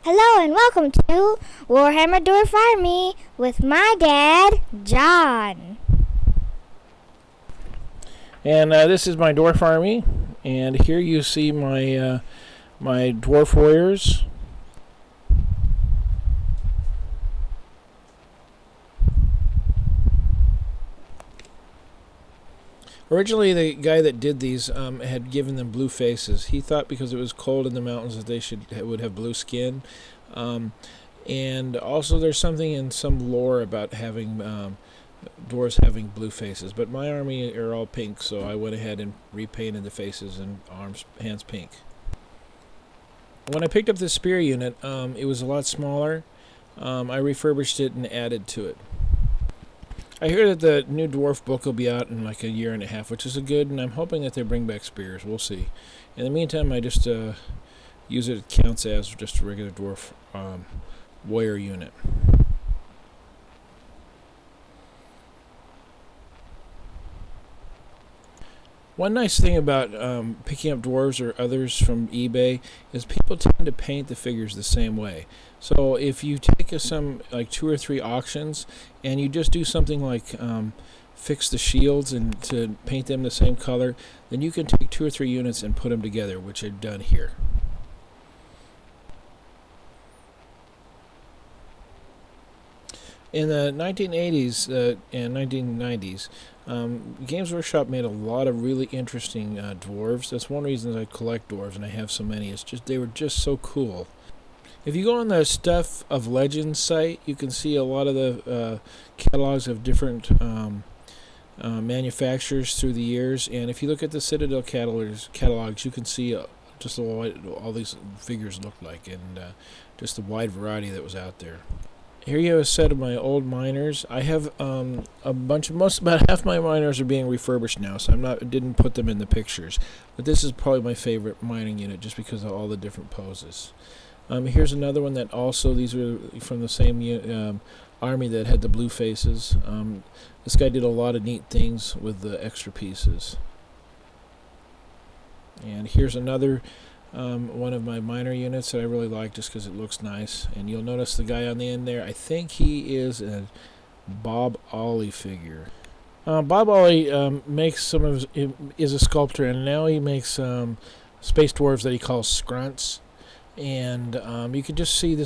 Hello and welcome to Warhammer Dwarf Army with my dad, John. And this is my dwarf army, and here you see my my dwarf warriors. Originally, the guy that did these had given them blue faces. He thought because it was cold in the mountains that they would have blue skin. And also, there's something in some lore about having dwarves having blue faces. But my army are all pink, so I went ahead and repainted the faces and hands pink. When I picked up the spear unit, it was a lot smaller. I refurbished it and added to it. I hear that the new dwarf book will be out in like a year and a half, which is good, and I'm hoping that they bring back spears. We'll see. In the meantime, I just use it counts as just a regular dwarf warrior unit. One nice thing about picking up dwarves or others from eBay is people tend to paint the figures the same way. So if you take some like 2 or 3 auctions and you just do something like fix the shields and to paint them the same color, then you can take 2 or 3 units and put them together, which I've done here. In the 1980s and 1990s, Games Workshop made a lot of really interesting dwarves. That's one reason I collect dwarves, and I have so many. It's just they were just so cool. If you go on the Stuff of Legends site, you can see a lot of the catalogs of different manufacturers through the years. And if you look at the Citadel catalogs, you can see just what all these figures look like, and just the wide variety that was out there. Here you have a set of my old miners. I have about half my miners are being refurbished now, so didn't put them in the pictures. But this is probably my favorite mining unit just because of all the different poses. Here's another one that also, these are from the same army that had the blue faces. This guy did a lot of neat things with the extra pieces. And here's another one of my miner units that I really like just because it looks nice. And you'll notice the guy on the end there, I think he is a Bob Ollie figure. Bob Ollie is a sculptor, and now he makes space dwarves that he calls scrunts. And you can just see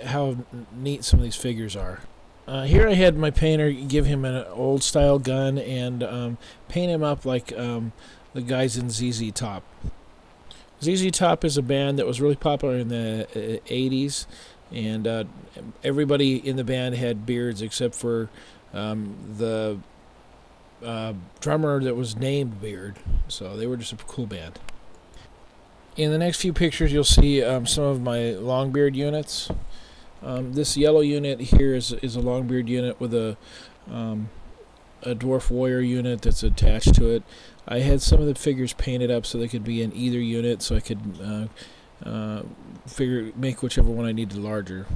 how neat some of these figures are. Here I had my painter give him an old style gun and paint him up like the guys in ZZ Top. ZZ Top is a band that was really popular in the 80s, and everybody in the band had beards except for the drummer that was named Beard, so they were just a cool band. In the next few pictures you'll see some of my Longbeard units. This yellow unit here is a Longbeard unit with a dwarf warrior unit that's attached to it. I had some of the figures painted up so they could be in either unit, so I could make whichever one I needed larger.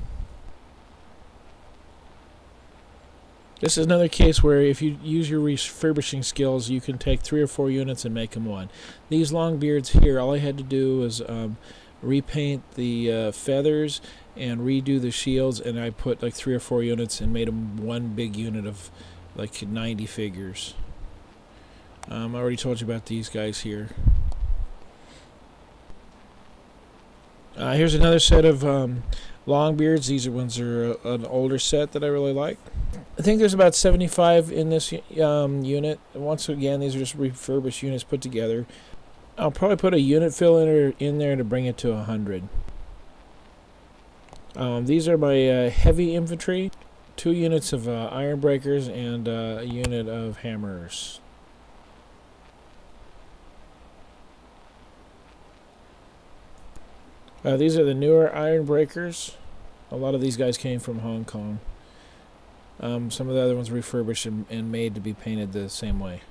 This is another case where if you use your refurbishing skills, you can take 3 or 4 units and make them one. These Longbeards here, all I had to do was repaint the feathers and redo the shields, and I put like 3 or 4 units and made them one big unit of like 90 figures. I already told you about these guys here. Here's another set of Longbeards. These ones are an older set that I really like. I think there's about 75 in this unit. Once again, these are just refurbished units put together. I'll probably put a unit fill in there to bring it to 100. These are my heavy infantry. 2 units of iron breakers and a unit of hammers. These are the newer iron breakers. A lot of these guys came from Hong Kong. Some of the other ones refurbished and made to be painted the same way.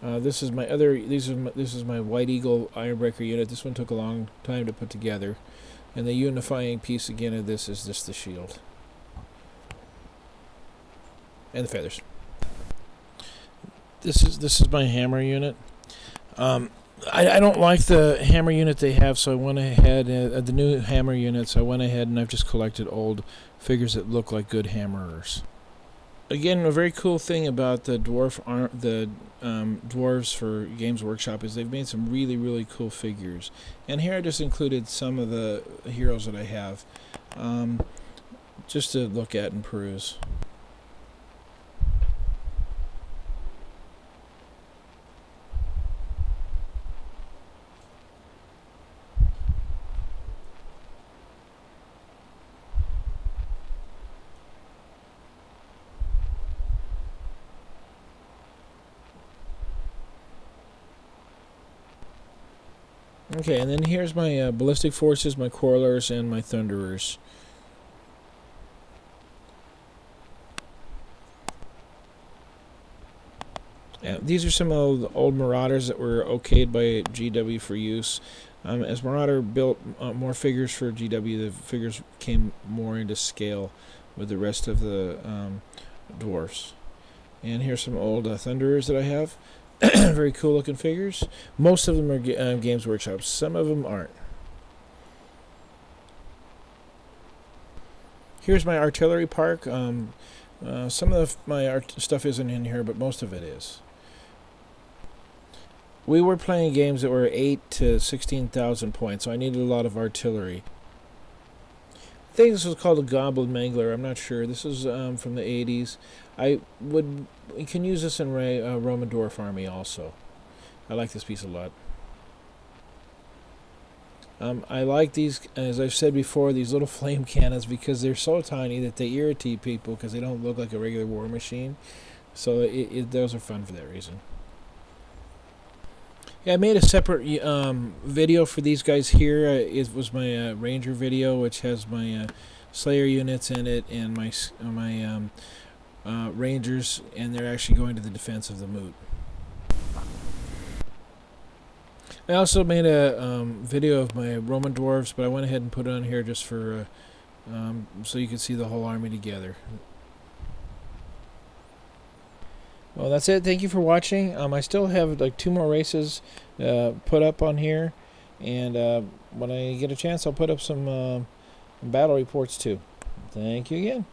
This is my White Eagle Iron Breaker unit. This one took a long time to put together. And the unifying piece again of this is just the shield. And the feathers. This is my hammer unit. I don't like the hammer unit they have, so I went ahead, the new hammer units, I went ahead and I've just collected old figures that look like good hammerers. Again, a very cool thing about the dwarves for Games Workshop is they've made some really, really cool figures. And here I just included some of the heroes that I have, just to look at and peruse. Okay, and then here's my ballistic forces, my corollars, and my thunderers. These are some of the old Marauders that were okayed by GW for use. As Marauder built more figures for GW, the figures came more into scale with the rest of the dwarfs. And here's some old Thunderers that I have. Very cool looking figures. Most of them are Games Workshop. Some of them aren't. Here's my artillery park. Some of my stuff isn't in here, but most of it is. We were playing games that were 8 to 16,000 points, so I needed a lot of artillery. I think this was called a Goblin Mangler. I'm not sure. This is from the 80s. We can use this in Roman Dwarf army also. I like this piece a lot. I like these, as I've said before, these little flame cannons because they're so tiny that they irritate people because they don't look like a regular war machine. So those are fun for that reason. Yeah, I made a separate video for these guys here. It was my Ranger video, which has my Slayer units in it and my Rangers, and they're actually going to the defense of the moot. I also made a video of my Roman dwarves, but I went ahead and put it on here just for so you can see the whole army together. Well, that's it. Thank you for watching. I still have like 2 more races put up on here, and when I get a chance, I'll put up some battle reports too. Thank you again.